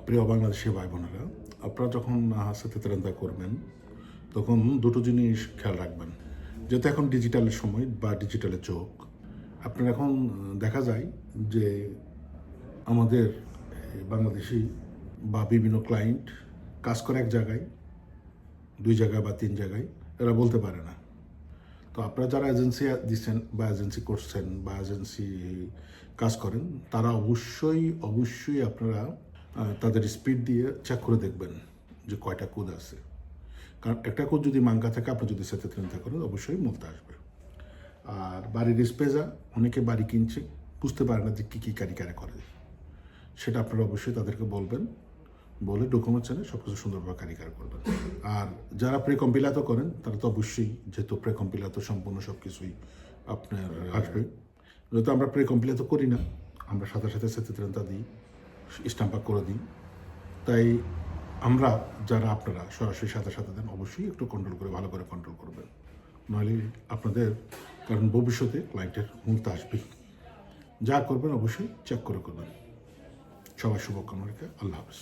প্রিয় বাংলাদেশি ভাই বোনেরা, আপনারা যখন সেতেন্দ্রা করবেন তখন দুটো জিনিস খেয়াল রাখবেন। যেহেতু এখন ডিজিটালের সময় বা ডিজিটালের যুগ, আপনার এখন দেখা যায় যে আমাদের বাংলাদেশি বা বিভিন্ন ক্লায়েন্ট কাজ করে এক জায়গায়, 2 জায়গায় বা 3 জায়গায়, এরা বলতে পারে না। তো আপনারা যারা এজেন্সি দিচ্ছেন বা এজেন্সি করছেন বা এজেন্সি কাজ করেন, তারা অবশ্যই আপনারা তাদের স্পিড দিয়ে চেক করে দেখবেন যে কয়টা কোড আছে। কারণ একটা কোড যদি মাঙ্গা থাকে, আপনি যদি সেতেন্দ্রা করেন, অবশ্যই মুলতা আসবে। আর বাড়ির স্পেজা, অনেকে বাড়ি কিনছে, বুঝতে পারে না যে কী কারিকারে করে। সেটা আপনারা অবশ্যই তাদেরকে বলবেন, বলে ডকুমেন্টস এনে সব কিছু সুন্দরভাবে কারিকার করবেন। আর যারা প্রেকম্পিলাতো করেন, তারা তো অবশ্যই, যেহেতু প্রেকম্পিলাতো সম্পূর্ণ সব কিছুই আপনার আসবে। যেহেতু আমরা প্রেকম্পিলাতো করি না, আমরা সাথে সাথে সেতেন্দ্রা দিই, স্টাম্পাক করে দিই। তাই আমরা যারা আপনারা সরাসরি সাথে সাথে দেন, অবশ্যই একটু কন্ট্রোল করে, ভালো করে কন্ট্রোল করবেন। নাহলে আপনাদের, কারণ ভবিষ্যতে ক্লায়েন্টের মুলতা আসবে। যা করবেন অবশ্যই চেক করে করবেন। সবাই শুভকামনা রেখে আল্লাহ হাফেজ।